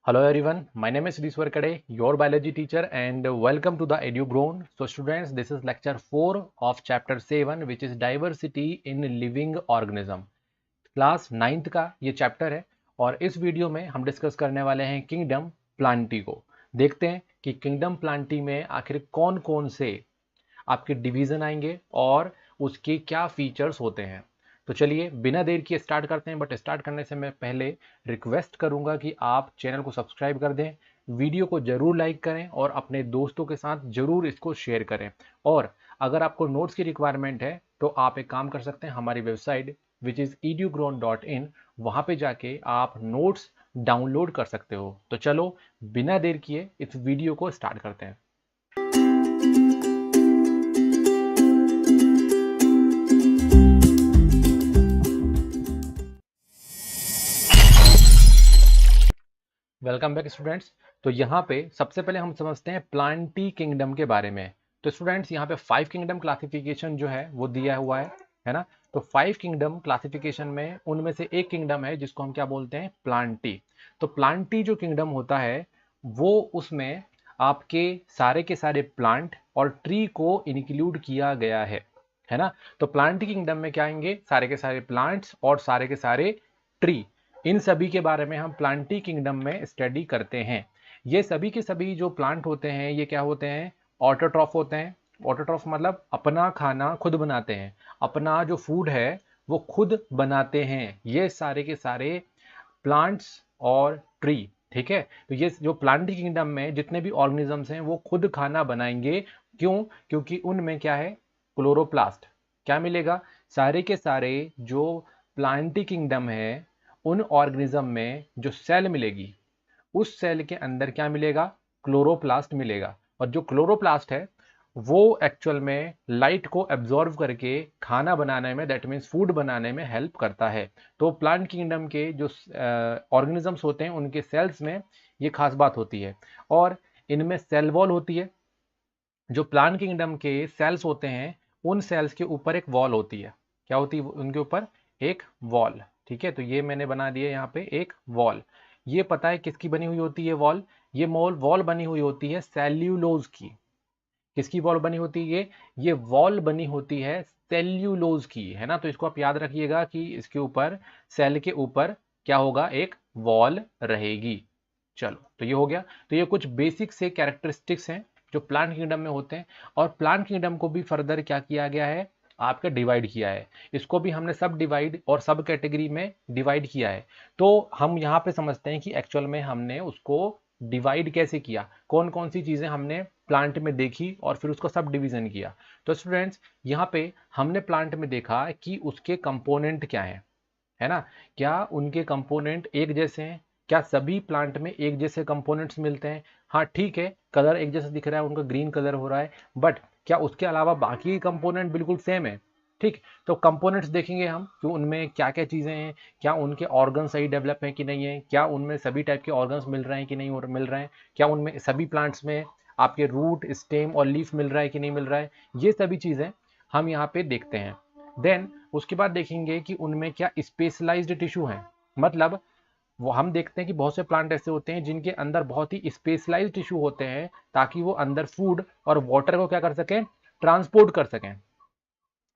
Hello everyone, my name is Riswar Kade, your biology teacher, and welcome to the EduGrown. So students, this is lecture 4 of chapter 7 which is diversity in living organism. Class 9th का ये chapter है और इस video में हम discuss करने वाले हैं किंगडम प्लांटी को। देखते हैं कि किंगडम प्लांटी में आखिर कौन कौन से आपके डिवीजन आएंगे और उसके क्या फीचर्स होते हैं। तो चलिए बिना देर किए स्टार्ट करते हैं, बट स्टार्ट करने से मैं पहले रिक्वेस्ट करूंगा कि आप चैनल को सब्सक्राइब कर दें, वीडियो को जरूर लाइक करें और अपने दोस्तों के साथ जरूर इसको शेयर करें। और अगर आपको नोट्स की रिक्वायरमेंट है तो आप एक काम कर सकते हैं, हमारी वेबसाइट विच इज़ edugrown.in, वहाँ पे जाके आप नोट्स डाउनलोड कर सकते हो। तो चलो बिना देर किए इस वीडियो को स्टार्ट करते हैं। Welcome back students. तो यहाँ पे सबसे पहले हम समझते हैं प्लांटी किंगडम के बारे में। तो स्टूडेंट्स यहाँ पे 5 किंगडम क्लासिफिकेशन जो है वो दिया हुआ है ना। तो 5 किंगडम क्लासिफिकेशन में उनमें से एक किंगडम है जिसको हम क्या बोलते हैं, प्लांटी। तो प्लांटी जो किंगडम होता है वो उसमें आपके सारे के सारे प्लांट और ट्री को इंक्लूड किया गया है ना। तो प्लांटी किंगडम में क्या आएंगे, सारे के सारे प्लांट्स और सारे के सारे ट्री, इन सभी के बारे में हम प्लांटी किंगडम में स्टडी करते हैं। ये सभी के सभी जो प्लांट होते हैं ये क्या होते हैं, ऑटोट्रॉफ होते हैं। ऑटोट्रॉफ मतलब अपना खाना खुद बनाते हैं, अपना जो फूड है वो खुद बनाते हैं, ये सारे के सारे प्लांट्स और ट्री। ठीक है, तो ये जो प्लांटी किंगडम में जितने भी ऑर्गेनिजम्स हैं वो खुद खाना बनाएंगे। क्यों? क्योंकि उनमें क्या है, क्लोरोप्लास्ट। क्या मिलेगा, सारे के सारे जो प्लांटी किंगडम है उन ऑर्गेनिज्म में जो सेल मिलेगी उस सेल के अंदर क्या मिलेगा, क्लोरोप्लास्ट मिलेगा। और जो क्लोरोप्लास्ट है वो एक्चुअल में लाइट को एब्जॉर्व करके खाना बनाने में, दैट मीन्स फूड बनाने में हेल्प करता है। तो प्लांट किंगडम के जो ऑर्गेनिजम्स होते हैं उनके सेल्स में ये खास बात होती है। और इनमें सेल वॉल होती है। जो प्लांट किंगडम के सेल्स होते हैं उन सेल्स के ऊपर एक वॉल होती है। क्या होती है उनके ऊपर, एक वॉल। ठीक है, तो ये मैंने बना दिया यहाँ पे एक वॉल। ये पता है किसकी बनी हुई होती है वॉल, ये वॉल बनी हुई होती है सेल्यूलोज की। किसकी वॉल बनी होती है ये वॉल बनी होती है सेल्यूलोज की, है ना। तो इसको आप याद रखिएगा कि इसके ऊपर, सेल के ऊपर क्या होगा, एक वॉल रहेगी। चलो, तो ये हो गया। तो ये कुछ बेसिक से कैरेक्टरिस्टिक्स हैं जो प्लांट किंगडम में होते हैं। और प्लांट किंगडम को भी फर्दर क्या किया गया है, आपका डिवाइड किया है। इसको भी हमने सब डिवाइड और सब कैटेगरी में डिवाइड किया है। तो हम यहाँ पे समझते हैं कि एक्चुअल में हमने उसको डिवाइड कैसे किया, कौन कौन सी चीजें हमने प्लांट में देखी और फिर उसको सब डिवीजन किया। तो स्टूडेंट्स यहाँ पे हमने प्लांट में देखा कि उसके कंपोनेंट क्या है ना। क्या उनके कंपोनेंट एक जैसे हैं, क्या सभी प्लांट में एक जैसे कंपोनेंट्स मिलते हैं? हाँ ठीक है, कलर एक जैसा दिख रहा है, उनका ग्रीन कलर हो रहा है, बट क्या उसके अलावा बाकी कंपोनेंट बिल्कुल सेम है? ठीक, तो कंपोनेंट्स देखेंगे हम कि उनमें क्या क्या चीज़ें हैं, क्या उनके ऑर्गन सही डेवलप हैं कि नहीं है, क्या उनमें सभी टाइप के ऑर्गन्स मिल रहे हैं कि नहीं मिल रहे हैं, क्या उनमें सभी प्लांट्स में आपके रूट, स्टेम और लीफ मिल रहा है कि नहीं मिल रहा है। ये सभी चीज़ें हम यहाँ पे देखते हैं। देन उसके बाद देखेंगे कि उनमें क्या स्पेशलाइज्ड टिश्यू हैं। मतलब वो हम देखते हैं कि बहुत से प्लांट ऐसे होते हैं जिनके अंदर बहुत ही स्पेशलाइज्ड टिश्यू होते हैं ताकि वो अंदर फूड और वाटर को क्या कर सकें, ट्रांसपोर्ट कर सकें।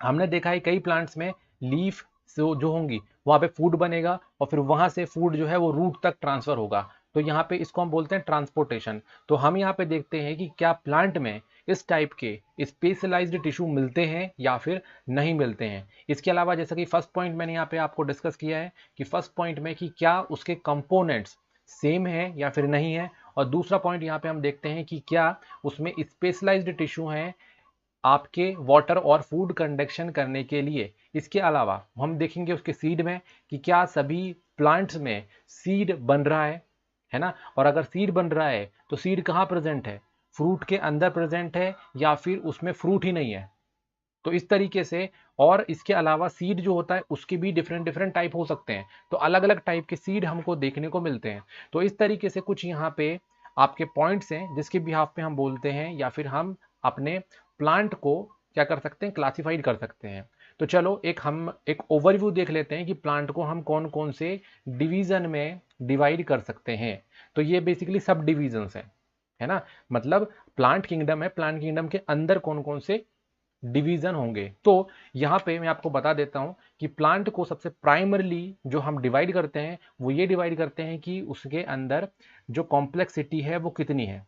हमने देखा है कई प्लांट्स में लीफ जो होंगी वहां पे फूड बनेगा और फिर वहां से फूड जो है वो रूट तक ट्रांसफर होगा। तो यहाँ पे इसको हम बोलते हैं ट्रांसपोर्टेशन। तो हम यहाँ पे देखते हैं कि क्या प्लांट में इस टाइप के स्पेशलाइज्ड टिश्यू मिलते हैं या फिर नहीं मिलते हैं। इसके अलावा जैसा कि फर्स्ट पॉइंट मैंने यहाँ पे आपको डिस्कस किया है कि फर्स्ट पॉइंट में कि क्या उसके कंपोनेंट्स सेम है या फिर नहीं है, और दूसरा पॉइंट यहाँ पे हम देखते हैं कि क्या उसमें स्पेशलाइज्ड टिश्यू हैं आपके वाटर और फूड कंडक्शन करने के लिए। इसके अलावा हम देखेंगे उसके सीड में कि क्या सभी प्लांट्स में सीड बन रहा है ना। और अगर सीड बन रहा है तो सीड कहाँ प्रेजेंट है, फ्रूट के अंदर प्रेजेंट है या फिर उसमें फ्रूट ही नहीं है। तो इस तरीके से, और इसके अलावा सीड जो होता है उसके भी डिफरेंट डिफरेंट टाइप हो सकते हैं। तो अलग अलग टाइप के सीड हमको देखने को मिलते हैं। तो इस तरीके से कुछ यहाँ पे आपके पॉइंट्स हैं जिसके बिहाफ पे हम बोलते हैं या फिर हम अपने प्लांट को क्या कर सकते हैं, क्लासिफाइड कर सकते हैं। तो चलो हम एक ओवरव्यू देख लेते हैं कि प्लांट को हम कौन कौन से डिवीजन में डिवाइड कर सकते हैं। तो ये बेसिकली सब डिविजन्स है ना। मतलब प्लांट किंगडम है, प्लांट किंगडम के अंदर कौन कौन से डिवीजन होंगे। तो यहाँ पे मैं आपको बता देता हूँ कि प्लांट को सबसे प्राइमरली जो हम डिवाइड करते हैं वो ये डिवाइड करते हैं कि उसके अंदर जो कॉम्प्लेक्सिटी है वो कितनी है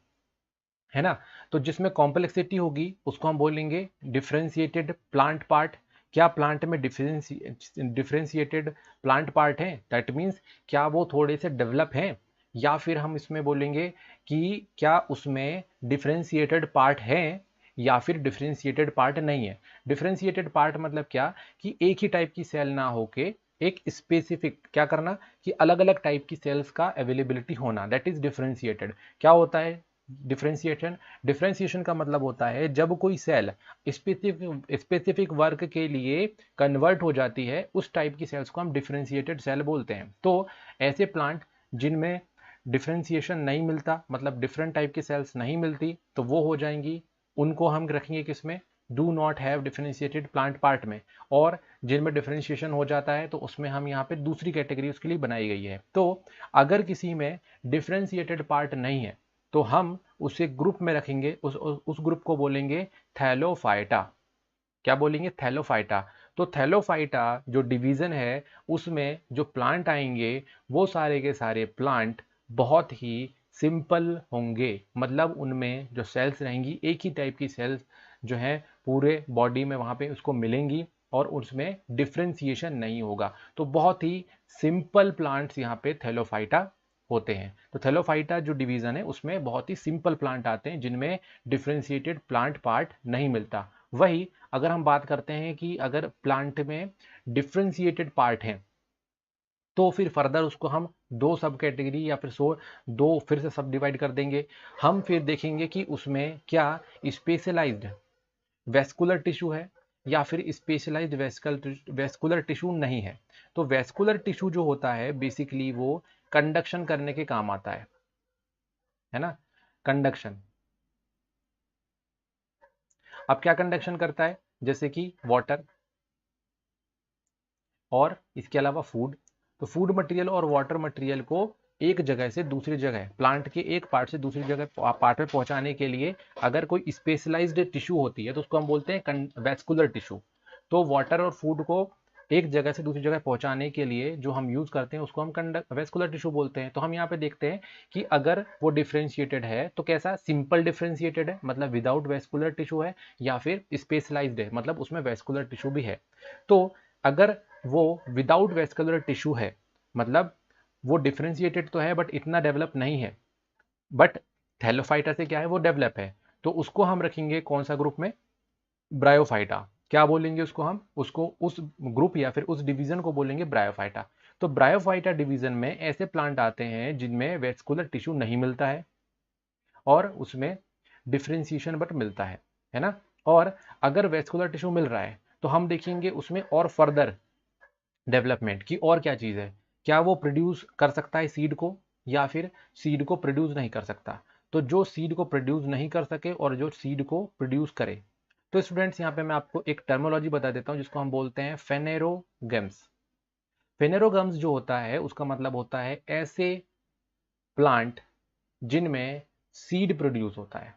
ना। तो जिसमें कॉम्प्लेक्सिटी होगी उसको हम बोलेंगे डिफरेंशिएटेड प्लांट पार्ट। क्या प्लांट में डिफरेंशिएटेड प्लांट पार्ट हैं, दैट मीन्स क्या वो थोड़े से डेवलप हैं, या फिर हम इसमें बोलेंगे कि क्या उसमें डिफरेंशिएटेड पार्ट हैं या फिर डिफरेंशिएटेड पार्ट नहीं है। डिफरेंशिएटेड पार्ट मतलब क्या, कि एक ही टाइप की सेल ना होके एक स्पेसिफिक क्या करना, कि अलग अलग टाइप की सेल्स का अवेलेबिलिटी होना, दैट इज डिफरेंशिएटेड। क्या होता है डिफरेंशिएशन? डिफरेंशिएशन का मतलब होता है जब कोई सेल स्पेसिफिक वर्क के लिए कन्वर्ट हो जाती है, उस टाइप की सेल्स को हम डिफरेंशिएटेड सेल बोलते हैं। तो ऐसे प्लांट जिनमें डिफरेंशिएशन नहीं मिलता, मतलब डिफरेंट टाइप की सेल्स नहीं मिलती, तो वो हो जाएंगी, उनको हम रखेंगे किसमें, do not have differentiated plant part में। और जिनमें डिफरेंशिएशन हो जाता है तो उसमें हम यहाँ पे दूसरी कैटेगरी उसके लिए बनाई गई है। तो अगर किसी में डिफरेंशिएटेड पार्ट नहीं है तो हम उसे ग्रुप में रखेंगे, उस ग्रुप को बोलेंगे थैलोफाइटा। क्या बोलेंगे? थैलोफाइटा। तो थैलोफाइटा जो डिवीजन है उसमें जो प्लांट आएंगे वो सारे के सारे प्लांट बहुत ही सिंपल होंगे, मतलब उनमें जो सेल्स रहेंगी एक ही टाइप की सेल्स जो है पूरे बॉडी में वहाँ पे उसको मिलेंगी और उसमें डिफ्रेंसिएशन नहीं होगा। तो बहुत ही सिंपल प्लांट्स यहाँ पे थैलोफाइटा होते हैं। तो थैलोफाइटा जो डिवीजन है उसमें बहुत ही सिंपल प्लांट आते हैं जिनमें डिफ्रेंशिएटेड प्लांट पार्ट नहीं मिलता। वही अगर हम बात करते हैं कि अगर प्लांट में डिफ्रेंशिएटेड पार्ट हैं तो फिर फर्दर उसको हम दो सब कैटेगरी या फिर दो फिर से सब डिवाइड कर देंगे। हम फिर देखेंगे कि उसमें क्या स्पेशलाइज्ड वेस्कुलर टिश्यू है या फिर स्पेशलाइज्ड वेस्कुलर टिश्यू नहीं है। तो वेस्कुलर टिश्यू जो होता है बेसिकली वो कंडक्शन करने के काम आता है ना, कंडक्शन। अब क्या कंडक्शन करता है, जैसे कि वाटर और इसके अलावा फूड। तो फूड मटेरियल और वाटर मटेरियल को एक जगह से दूसरी जगह, प्लांट के एक पार्ट से दूसरी जगह पार्ट में पहुंचाने के लिए अगर कोई स्पेशलाइज्ड टिश्यू होती है तो उसको हम बोलते हैं वेस्कुलर टिश्यू। तो वाटर और फूड को एक जगह से दूसरी जगह पहुंचाने के लिए जो हम यूज करते हैं उसको हम वेस्कुलर टिश्यू बोलते हैं। तो हम यहाँ पे देखते हैं कि अगर वो डिफरेंशिएटेड है तो कैसा, सिंपल डिफरेंशिएटेड है मतलब विदाउट वेस्कुलर टिश्यू है, या फिर स्पेशलाइज्ड है मतलब उसमें वेस्कुलर टिश्यू भी है। तो अगर वो विदाउट वेस्कुलर टिश्यू है मतलब वो डिफरेंशिएटेड तो है बट इतना डेवलप नहीं है, बट थैलोफाइटा से क्या है, वो डेवलप है, तो उसको हम रखेंगे कौन सा ग्रुप में, ब्रायोफाइटा। क्या बोलेंगे उसको, हम उसको उस ग्रुप या फिर उस डिवीजन को बोलेंगे ब्रायोफाइटा। तो ब्रायोफाइटा डिवीजन में ऐसे प्लांट आते हैं जिनमें वेस्कुलर टिश्यू नहीं मिलता है और उसमें डिफरेंशिएशन बट मिलता है ना। और अगर वेस्कुलर टिश्यू मिल रहा है तो हम देखेंगे उसमें और फर्दर डेवलपमेंट की और क्या चीज़ है, क्या वो प्रोड्यूस कर सकता है सीड को या फिर सीड को प्रोड्यूस नहीं कर सकता। तो जो सीड को प्रोड्यूस नहीं कर सके और जो सीड को प्रोड्यूस करे, तो स्टूडेंट्स यहाँ पे मैं आपको एक टर्मोलॉजी बता देता हूँ जिसको हम बोलते हैं फेनेरोगम्स। फेनेरोगम्स जो होता है उसका मतलब होता है ऐसे प्लांट जिनमें सीड प्रोड्यूस होता है।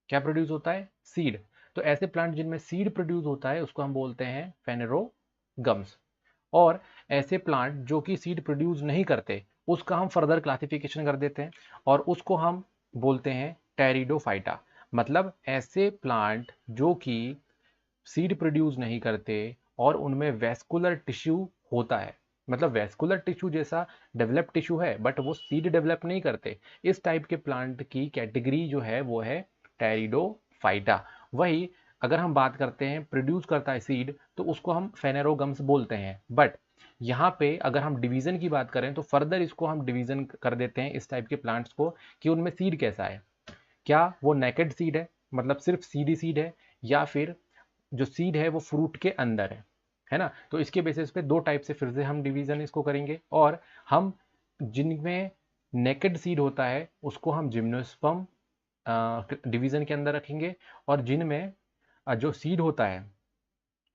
क्या प्रोड्यूस होता है, सीड। तो ऐसे प्लांट जिनमें सीड प्रोड्यूस होता है उसको हम बोलते हैं फेनेरोगम्स। और ऐसे प्लांट जो कि सीड प्रोड्यूस नहीं करते उसका हम फर्दर क्लासिफिकेशन कर देते हैं और उसको हम बोलते हैं टेरिडोफाइटा। मतलब ऐसे प्लांट जो कि सीड प्रोड्यूस नहीं करते और उनमें वेस्कुलर टिश्यू होता है, मतलब वेस्कुलर टिश्यू जैसा डेवलप टिश्यू है बट वो सीड डेवलप नहीं करते, इस टाइप के प्लांट की कैटेगरी जो है वो है टेरिडोफाइटा। वही अगर हम बात करते हैं प्रोड्यूस करता है सीड तो उसको हम फेनेरोगम्स बोलते हैं। बट यहाँ पे अगर हम डिवीजन की बात करें तो फर्दर इसको हम डिवीजन कर देते हैं इस टाइप के प्लांट्स को कि उनमें सीड कैसा है, क्या वो नेकेड सीड है मतलब सिर्फ सीडी सीड है, या फिर जो सीड है वो फ्रूट के अंदर है ना। तो इसके बेसिस पे दो टाइप से फिर से हम डिवीजन इसको करेंगे और हम जिनमें नेकेड सीड होता है उसको हम जिम्नोस्पर्म डिवीजन के अंदर रखेंगे और जिनमें जो सीड होता है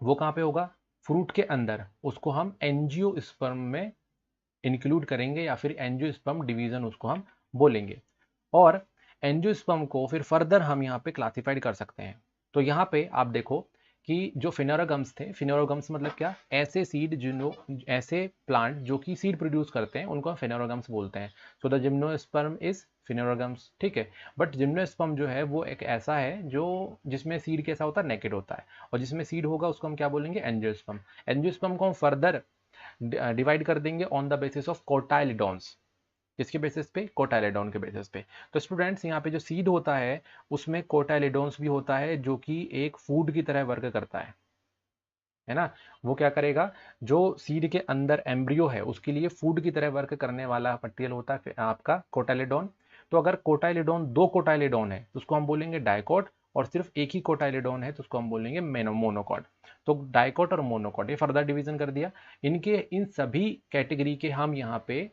वो कहाँ पे होगा, फ्रूट के अंदर, उसको हम एंजियोस्पर्म में इंक्लूड करेंगे या फिर एंजियोस्पर्म डिवीजन उसको हम बोलेंगे। और एंजियोस्पर्म को फिर फर्दर हम यहाँ पे क्लासिफाइड कर सकते हैं। तो यहाँ पे आप देखो कि जो फिनोरागम्स थे, फिनोरागम्स मतलब क्या, ऐसे सीड जिनो ऐसे प्लांट जो कि सीड प्रोड्यूस करते हैं उनको हम फिनोरागम्स बोलते हैं। सो द जिम्नोस्पर्म इज फिनोरागम्स, ठीक है। बट जिम्नोस्पर्म जो है वो एक ऐसा है जो जिसमें सीड कैसा होता है, नेकेड होता है, और जिसमें सीड होगा उसको हम क्या बोलेंगे, एंजियोस्पर्म। एंजियोस्पर्म को हम फर्दर डिवाइड कर देंगे ऑन द बेसिस ऑफ कोटाइलिडॉन्स। किसके बेसिस पे, कोटाइलिडॉन के बेसिस पे। तो स्टूडेंट्स यहाँ पे जो सीड होता है उसमें कोटाइलिडॉन्स भी होता है जो कि एक फूड की तरह वर्क करता है ना। वो क्या करेगा, जो सीड के अंदर एम्ब्रियो है उसके लिए फूड की तरह वर्क करने वाला मटेरियल होता है आपका कोटाइलिडॉन। तो अगर कोटाइलिडॉन, दो कोटाइलिडॉन है तो उसको हम बोलेंगे डाइकोट, और सिर्फ एक ही कोटाइलिडॉन है तो उसको हम बोलेंगे मोनोकॉट। तो डाइकोट और मोनोकॉट, ये फर्दर डिवीजन कर दिया। इनके इन सभी कैटेगरी के हम यहाँ पे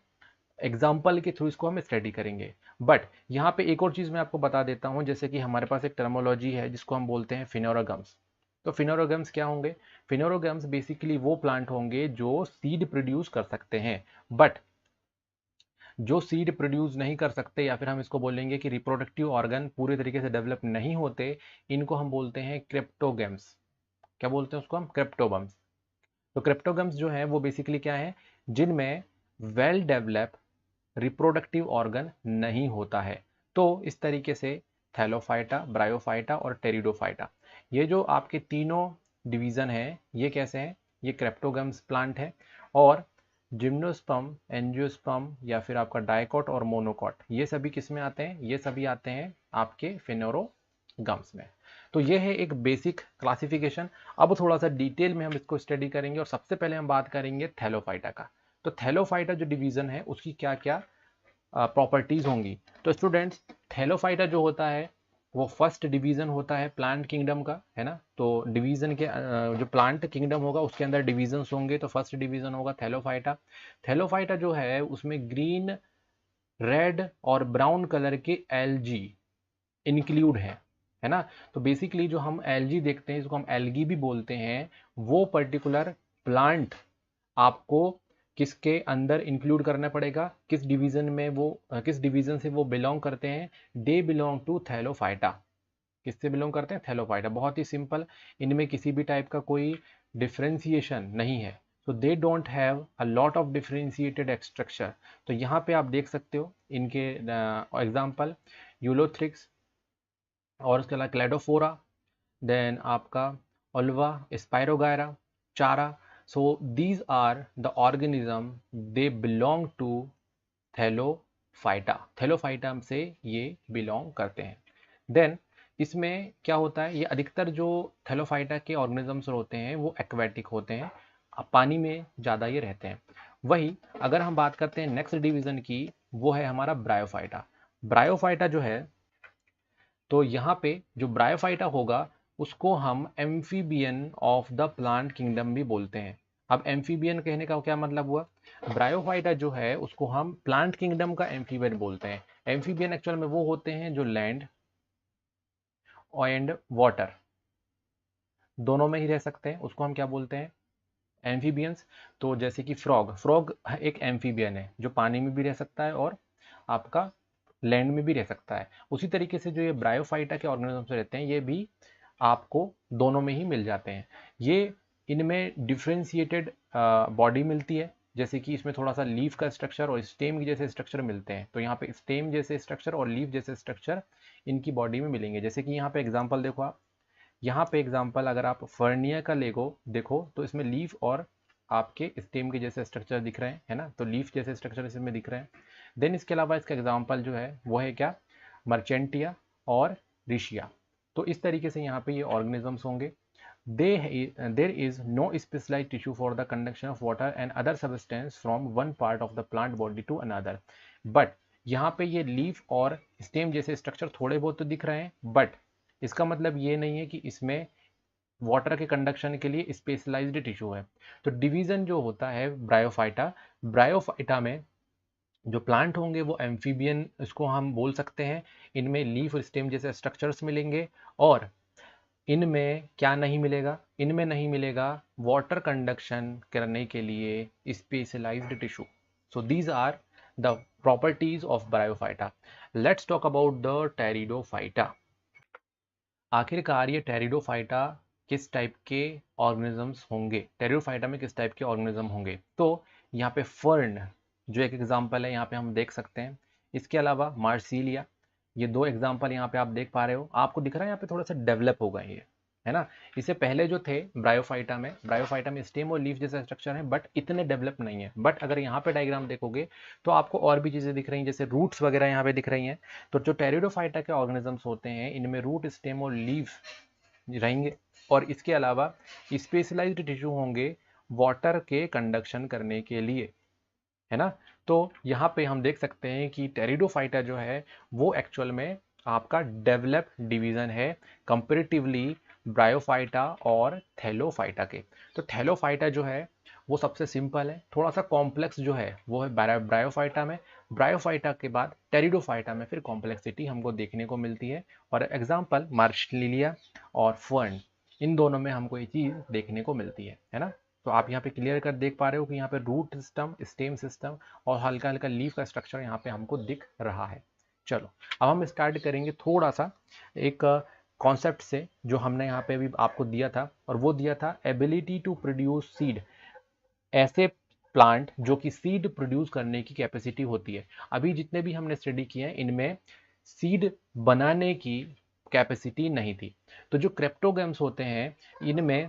एग्जाम्पल के थ्रू इसको हम स्टडी करेंगे। बट यहाँ पे एक और चीज़ मैं आपको बता देता हूँ, जैसे कि हमारे पास एक टर्मोलॉजी है जिसको हम बोलते हैं फिनोरागम्स। तो फिनोरागम्स क्या होंगे, फिनोरागम्स बेसिकली वो प्लांट होंगे जो सीड प्रोड्यूस कर सकते हैं, बट जो सीड प्रोड्यूस नहीं कर सकते, या फिर हम इसको बोलेंगे कि रिप्रोडक्टिव ऑर्गन पूरे तरीके से डेवलप नहीं होते, इनको हम बोलते हैं क्रिप्टोगम्स। क्या बोलते हैं उसको हम, क्रिप्टोगम्स। तो क्रिप्टोगम्स जो है वो बेसिकली क्या है, जिनमें वेल डेवलप रिप्रोडक्टिव ऑर्गन नहीं होता है। तो इस तरीके से थैलोफाइटा, ब्रायोफाइटा और टेरिडोफाइटा, ये जो आपके तीनों डिवीजन हैं ये कैसे हैं, ये क्रेप्टोगम्स प्लांट है। और जिम्नोस्पर्म, एंजियोस्पर्म या फिर आपका डाइकोट और मोनोकॉट, ये सभी किस में आते हैं, ये सभी आते हैं आपके फिनोरोगम्स में। तो ये है एक बेसिक क्लासिफिकेशन। अब थोड़ा सा डिटेल में हम इसको स्टडी करेंगे, और सबसे पहले हम बात करेंगे थैलोफाइटा का। तो थैलोफाइटा जो डिवीजन है उसकी क्या क्या प्रॉपर्टीज होंगी। तो स्टूडेंट्स, थैलोफाइटा जो होता है वो फर्स्ट डिवीजन होता है प्लांट किंगडम का, है ना। तो डिवीजन के जो प्लांट किंगडम होगा उसके अंदर डिवीजन्स होंगे, तो फर्स्ट डिवीजन होगा थैलोफाइटा। थैलोफाइटा जो है उसमें ग्रीन, रेड और ब्राउन कलर के एल्गी इंक्लूड है ना। तो बेसिकली जो हम एल्गी देखते हैं, इसको हम एल्गी भी बोलते हैं, वो पर्टिकुलर प्लांट आपको किसके अंदर इंक्लूड करना पड़ेगा, किस डिवीजन में वो किस डिवीजन से वो बिलोंग करते हैं, दे बिलोंग टू थैलोफाइटा। किससे बिलोंग करते हैं, थैलोफाइटा। बहुत ही सिंपल, इनमें किसी भी टाइप का कोई डिफ्रेंसिएशन नहीं है। So they don't have a lot of differentiated structure. तो यहाँ पे आप देख सकते हो इनके एग्जाम्पल, यूलोथ्रिक्स, और उसके अलावा क्लेडोफोरा, देन आपका Ulva, Spirogyra, Chara. So these are the organism, they belong to Thallophyta. Thallophyta से ये बिलोंग करते हैं। देन इसमें क्या होता है, ये अधिकतर जो थैलोफाइटा के ऑर्गेनिजम्स होते हैं वो एक्वेटिक होते हैं, पानी में ज़्यादा ये रहते हैं। वही अगर हम बात करते हैं नेक्स्ट डिवीजन की, वो है हमारा ब्रायोफाइटा। ब्रायोफाइटा जो है, तो यहाँ पे जो ब्रायोफाइटा होगा उसको हम amphibian of the plant kingdom भी बोलते हैं। अब एम्फीबियन कहने का क्या मतलब हुआ, ब्रायोफाइटा जो है उसको हम प्लांट किंगडम का एम्फीबियन बोलते हैं। एम्फीबियन एक्चुअल में वो होते हैं जो लैंड एंड वाटर दोनों में ही रह सकते हैं, उसको हम क्या बोलते हैं, एम्फीबियंस। तो जैसे कि फ्रॉग, फ्रॉग एक एम्फीबियन है जो पानी में भी रह सकता है और आपका लैंड में भी रह सकता है। उसी तरीके से जो ये ब्रायोफाइटा के ऑर्गेनिजम्स रहते हैं ये भी आपको दोनों में ही मिल जाते हैं। ये इनमें डिफ्रेंशिएटेड बॉडी मिलती है, जैसे कि इसमें थोड़ा सा लीफ का स्ट्रक्चर और स्टेम के जैसे स्ट्रक्चर मिलते हैं। तो यहाँ पे स्टेम जैसे स्ट्रक्चर और लीफ जैसे स्ट्रक्चर इनकी बॉडी में मिलेंगे। जैसे कि यहाँ पे एग्जाम्पल देखो आप, यहाँ पे एग्जाम्पल अगर आप फर्निया का लेगो देखो तो इसमें लीफ और आपके स्टेम के जैसे स्ट्रक्चर दिख रहे हैं, है ना। तो लीफ जैसे स्ट्रक्चर इसमें दिख रहे हैं। देन इसके अलावा इसका एग्जाम्पल जो है वो है क्या, मर्चेंटिया और रिशिया। तो इस तरीके से यहाँ पे ये ऑर्गेनिजम्स होंगे। There is no specialised tissue for the conduction of water and other substance from one part of the plant body to another. But यहाँ पे ये लीफ और स्टेम जैसे स्ट्रक्चर थोड़े बहुत तो दिख रहे हैं, बट इसका मतलब ये नहीं है कि इसमें वाटर के कंडक्शन के लिए स्पेशलाइज्ड टिश्यू है। तो डिवीजन जो होता है ब्रायोफाइटा, ब्रायोफाइटा में जो प्लांट होंगे वो एम्फीबियन इसको हम बोल सकते हैं। इनमें लीफ और स्टेम जैसे स्ट्रक्चर्स मिलेंगे, और इनमें क्या नहीं मिलेगा, इनमें नहीं मिलेगा वाटर कंडक्शन करने के लिए specialised tissue. So these are the properties of Bryophyta. Let's talk about the Pteridophyta. आखिरकार ये टेरिडोफाइटा किस टाइप के ऑर्गेनिजम्स होंगे, टेरिडोफाइटा में किस टाइप के ऑर्गेनिज्म होंगे? तो यहाँ पे फर्न जो एक एग्जांपल है यहाँ पे हम देख सकते हैं। इसके अलावा मार्सिलिया, ये दो एग्जांपल यहाँ पे आप देख पा रहे हो। आपको दिख रहा है यहाँ पे थोड़ा सा डेवलप हो गए ये, है ना। इससे पहले जो थे ब्रायोफाइटा में स्टेम और लीफ जैसा स्ट्रक्चर है, बट इतने डेवलप नहीं है। बट अगर यहाँ पे डायग्राम देखोगे तो आपको और भी चीजें दिख रही हैं, जैसे रूट्स वगैरह यहाँ पे दिख रही हैं। तो जो टेरिडोफाइटा के ऑर्गेनिजम्स होते हैं इनमें रूट, स्टेम और लीफ रहेंगे, और इसके अलावा स्पेशलाइज्ड टिश्यू होंगे वाटर के कंडक्शन करने के लिए, है ना। तो यहाँ पे हम देख सकते हैं कि टेरिडोफाइटा जो है वो एक्चुअल में आपका डेवलप डिवीजन है कंपेरेटिवली ब्रायोफाइटा और थैलोफाइटा के। तो थैलोफाइटा जो है वो सबसे सिंपल है, थोड़ा सा कॉम्प्लेक्स जो है वो है ब्रायोफाइटा में। ब्रायोफाइटा के बाद टेरिडोफाइटा में फिर कॉम्प्लेक्सिटी हमको देखने को मिलती है। और एग्जाम्पल मार्सिलिया और फर्न, इन दोनों में हमको ये चीज़ देखने को मिलती है ना। तो आप यहाँ पे क्लियर कर देख पा रहे हो कि यहाँ पे रूट सिस्टम, स्टेम सिस्टम और हल्का हल्का लीफ का स्ट्रक्चर यहाँ पे हमको दिख रहा है। चलो अब हम स्टार्ट करेंगे थोड़ा सा एक कॉन्सेप्ट से जो हमने यहाँ पे भी आपको दिया था, और वो दिया था एबिलिटी टू प्रोड्यूस सीड। ऐसे प्लांट जो कि सीड प्रोड्यूस करने की कैपेसिटी होती है। अभी जितने भी हमने स्टडी किए हैं इनमें सीड बनाने की कैपेसिटी नहीं थी। तो जो क्रिप्टोगेम्स होते हैं इनमें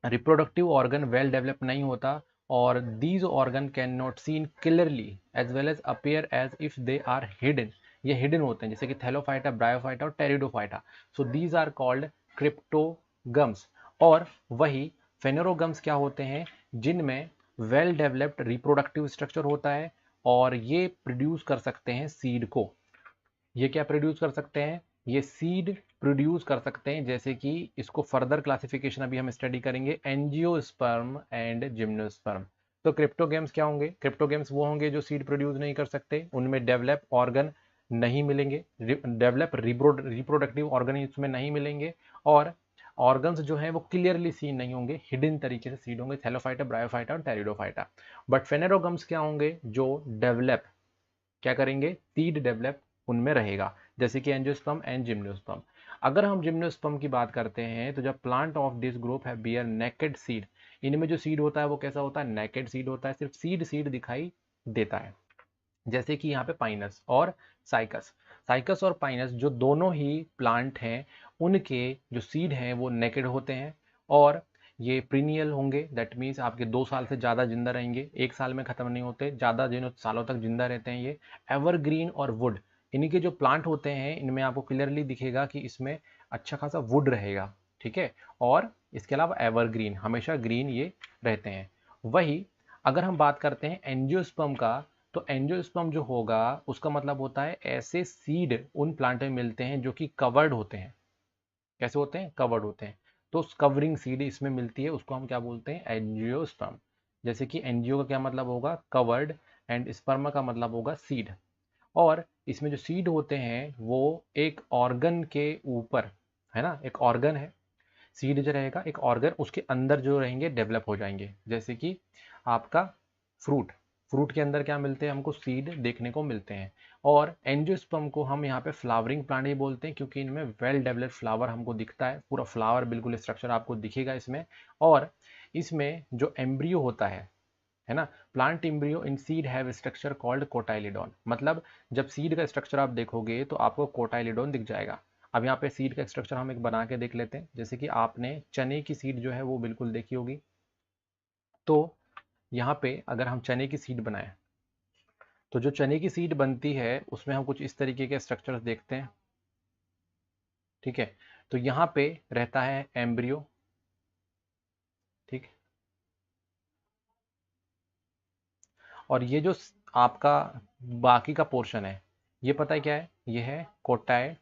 रिप्रोडक्टिव ऑर्गन वेल डेवलप नहीं होता, और these organ can not seen clearly as well as appear as if they are hidden. ये हिडन होते हैं, जैसे कि थैलोफाइटा, ब्रायोफाइटा और pteridophyta. So these are called cryptogams. और वही फेनेरोगम्स क्या होते हैं, जिनमें वेल डेवलप्ड रिप्रोडक्टिव स्ट्रक्चर होता है और ये प्रोड्यूस कर सकते हैं सीड को। ये क्या प्रोड्यूस कर सकते हैं, ये सीड प्रोड्यूस कर सकते हैं। जैसे कि इसको फर्दर क्लासिफिकेशन अभी हम स्टडी करेंगे, एंजियोस्पर्म एंड जिम्नोस्पर्म। तो क्रिप्टोगेम्स क्या होंगे, क्रिप्टोगेम्स वो होंगे जो सीड प्रोड्यूस नहीं कर सकते, उनमें डेवलप ऑर्गन नहीं मिलेंगे, डेवलप रिप्रोडक्टिव ऑर्गन इसमें नहीं मिलेंगे, और ऑर्गन्स जो हैं वो क्लियरली सीन नहीं होंगे, हिडन तरीके से सीड होंगे, थैलोफाइटा, ब्रायोफाइटा और टेरिडोफाइटा। बट फेनेरोगम्स क्या होंगे, जो डेवलप क्या करेंगे, सीड डेवलप उनमें रहेगा, जैसे कि एंजियोस्पर्म एंड जिम्नोस्पर्म। अगर हम जिम्नोस्पर्म की बात करते हैं तो जब प्लांट ऑफ दिस ग्रुप है बियर नेकेड सीड, इनमें जो सीड होता है वो कैसा होता है, नेकेड सीड होता है, सिर्फ सीड सीड दिखाई देता है। जैसे कि यहाँ पे पाइनस और साइकस, साइकस और पाइनस जो दोनों ही प्लांट हैं उनके जो सीड हैं वो नेकेड होते हैं, और ये प्रीनियल होंगे, दैट मीन्स आपके 2 साल से ज़्यादा जिंदा रहेंगे, 1 साल में ख़त्म नहीं होते, ज़्यादा दिनों सालों तक जिंदा रहते हैं ये। एवरग्रीन और वुड, इनके जो प्लांट होते हैं इनमें आपको क्लियरली दिखेगा कि इसमें अच्छा खासा वुड रहेगा, ठीक है। और इसके अलावा एवरग्रीन, हमेशा ग्रीन ये रहते हैं। वही अगर हम बात करते हैं एंजियोस्पर्म का, तो एंजियोस्पर्म जो होगा उसका मतलब होता है ऐसे सीड उन प्लांट में मिलते हैं जो कि कवर्ड होते हैं। कैसे होते हैं, कवर्ड होते हैं। तो कवरिंग सीड इसमें मिलती है, उसको हम क्या बोलते हैं, एंजियोस्पर्म। जैसे कि एंजियो का क्या मतलब होगा, कवर्ड, एंड स्पर्म का मतलब होगा सीड। और इसमें जो सीड होते हैं वो एक ऑर्गन के ऊपर, है ना, एक ऑर्गन है, सीड जो रहेगा एक ऑर्गन, उसके अंदर जो रहेंगे डेवलप हो जाएंगे। जैसे कि आपका फ्रूट, फ्रूट के अंदर क्या मिलते हैं, हमको सीड देखने को मिलते हैं। और एंजियोस्पर्म को हम यहाँ पे फ्लावरिंग प्लांट ही बोलते हैं, क्योंकि इनमें वेल डेवलप्ड फ्लावर हमको दिखता है, पूरा फ्लावर बिल्कुल स्ट्रक्चर आपको दिखेगा इसमें। और इसमें जो एम्ब्रियो होता है ना, plant embryo in seed have structure called cotyledon. मतलब जब सीड का स्ट्रक्चर आप देखोगे तो आपको कोटाइलिडॉन दिख जाएगा। अब यहाँ पे सीड का स्ट्रक्चर हम एक बना के देख लेते हैं, जैसे कि आपने चने की सीड जो है वो बिल्कुल देखी होगी। तो यहाँ पे अगर हम चने की सीड बनाएं तो जो चने की सीड बनती है उसमें हम कुछ इस तरीके के स्ट्रक्चर्स देखते हैं, ठीक है। तो यहाँ पे रहता है एम्ब्रियो, ठीक। और ये जो आपका बाकी का पोर्शन है ये पता है क्या है, ये है कोटाइलिडॉन।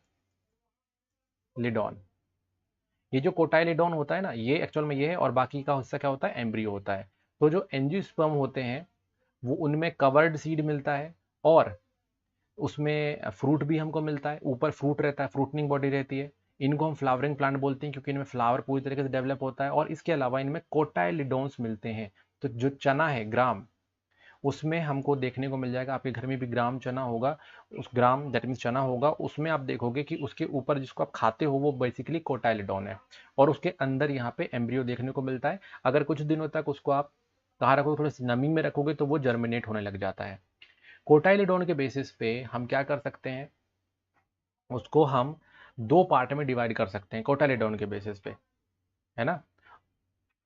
ये जो कोटाइलिडॉन होता है ना, ये एक्चुअल में ये है, और बाकी का हिस्सा क्या होता है, एम्ब्रियो होता है। तो जो एंजियोस्पर्म होते हैं वो उनमें कवर्ड सीड मिलता है, और उसमें फ्रूट भी हमको मिलता है, ऊपर फ्रूट रहता है, फ्रूटनिंग बॉडी रहती है। इनको हम फ्लावरिंग प्लांट बोलते हैं क्योंकि इनमें फ्लावर पूरी तरीके से डेवलप होता है, और इसके अलावा इनमें कोटाइलिडोन्स मिलते हैं। तो जो चना है, ग्राम, उसमें हमको देखने को मिल जाएगा, आपके घर में भी ग्राम चना होगा, उस ग्राम दैट मीन्स चना होगा, उसमें आप देखोगे कि उसके ऊपर जिसको आप खाते हो वो बेसिकली कोटाइलेडोन है, और उसके अंदर यहाँ पे एम्ब्रियो देखने को मिलता है। अगर कुछ दिनों तक उसको आप कहाँ रखोगे, थोड़ी सी नमी में रखोगे तो वो जर्मिनेट होने लग जाता है। कोटाइलेडोन के बेसिस पे हम क्या कर सकते हैं, उसको हम दो पार्ट में डिवाइड कर सकते हैं कोटाइलेडोन के बेसिस पे, है ना।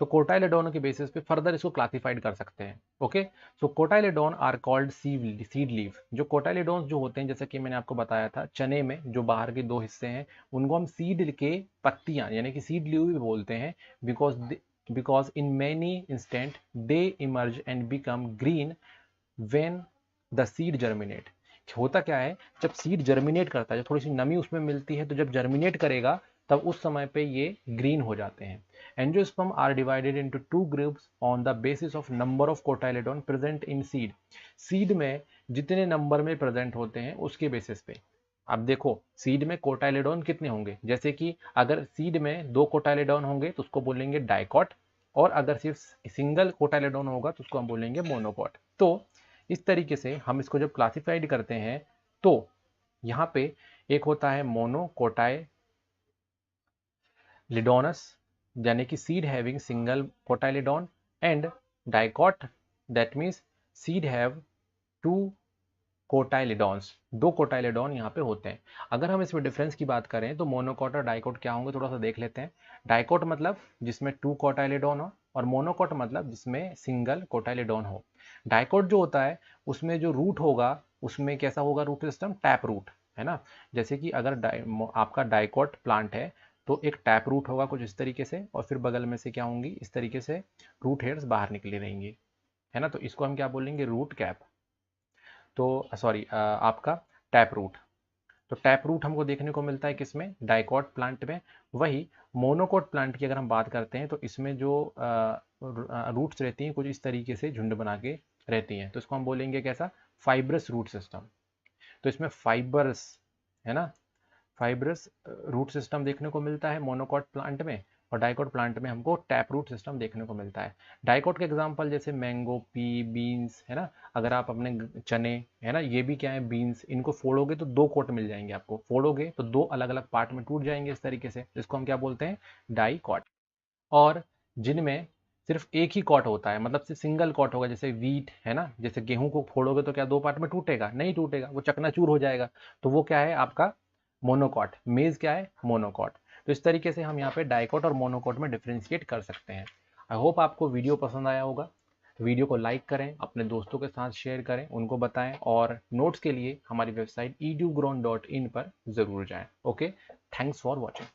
तो कोटाइलेडोन के बेसिस पे फर्दर इसको क्लासिफाइड कर सकते हैं। Okay, so cotyledon are called seed leaf. जो कोटाइलेडोन्स जो होते हैं, जैसे कि मैंने आपको बताया था, चने में जो बाहर के दो हिस्से हैं उनको हम सीड के पत्तियां यानी कि सीड लीव भी बोलते हैं, because in many instant they emerge and become green when the seed germinate. होता क्या है, जब सीड जर्मिनेट करता है, जब थोड़ी सी नमी उसमें मिलती है, तो जब जर्मिनेट करेगा तब उस समय पे ये ग्रीन हो जाते हैं। Angiosperm are divided into two groups on the basis of number of cotyledon present in seed. Seed में जितने नंबर में प्रेजेंट होते हैं उसके बेसिस पे। अब देखो सीड में कोटाइलेडोन कितने होंगे, जैसे कि अगर सीड में 2 कोटाइलेडोन होंगे तो उसको बोलेंगे डाइकॉट, और अगर सिर्फ सिंगल कोटाइलेडोन होगा तो उसको हम बोलेंगे मोनोकॉट। तो इस तरीके से हम इसको जब क्लासिफाइड करते हैं तो यहाँ पे एक होता है मोनोकोटाइलिडोनस यानी कि seed having single cotyledon, and dicot that means seed have 2 cotyledons, 2 cotyledon यहाँ पे होते हैं। अगर हम इसमें डिफरेंस की बात करें तो मोनोकॉट और डाइकॉट क्या होंगे, थोड़ा सा देख लेते हैं। डाइकॉट मतलब जिसमें 2 कोटाइलिडोन हो, और मोनोकॉट मतलब जिसमें सिंगल कोटाइलिडोन हो। डाइकॉट जो होता है उसमें जो रूट होगा उसमें कैसा होगा रूट सिस्टम, टैप रूट, है ना। जैसे कि अगर आपका डाइकॉट प्लांट है तो एक टैप रूट होगा कुछ इस तरीके से, और फिर बगल में से क्या होंगी, इस तरीके से रूट हेयर्स बाहर निकली रहेंगी, है ना। तो इसको हम क्या बोलेंगे, रूट कैप। तो सॉरी आपका टैप रूट। तो टैप रूट हमको देखने को मिलता है किसमें, डाइकॉट प्लांट में। वही मोनोकॉट प्लांट की अगर हम बात करते हैं तो इसमें जो रूट्स रहती हैं कुछ इस तरीके से झुंड बना के रहती हैं, तो इसको हम बोलेंगे कैसा, फाइब्रस रूट सिस्टम। तो इसमें फाइबर्स, है ना, फाइब्रस रूट सिस्टम देखने को मिलता है मोनोकॉट प्लांट में, और डाइकॉट प्लांट में हमको टैप रूट सिस्टम देखने को मिलता है। डाइकॉट के एग्जांपल जैसे मैंगो, पी, बीन्स, है ना। अगर आप अपने चने, है ना, ये भी क्या है, बीन्स, इनको फोड़ोगे तो 2 कोट मिल जाएंगे आपको, फोड़ोगे तो 2 अलग अलग पार्ट में टूट जाएंगे इस तरीके से, इसको हम क्या बोलते हैं, डाइकॉट। और जिनमें सिर्फ एक ही कॉट होता है, मतलब सिर्फ सिंगल कॉट होगा, जैसे वीट, है ना, जैसे गेहूं को फोड़ोगे तो क्या 2 पार्ट में टूटेगा, नहीं टूटेगा, वो चकनाचूर हो जाएगा, तो वो क्या है आपका मोनोकॉट। मेज क्या है, मोनोकॉट। तो इस तरीके से हम यहाँ पे डाइकॉट और मोनोकॉट में डिफ्रेंशिएट कर सकते हैं। आई होप आपको वीडियो पसंद आया होगा। वीडियो को लाइक करें, अपने दोस्तों के साथ शेयर करें, उनको बताएं, और नोट्स के लिए हमारी वेबसाइट edugrown.in पर जरूर जाएं। Okay, thanks for watching.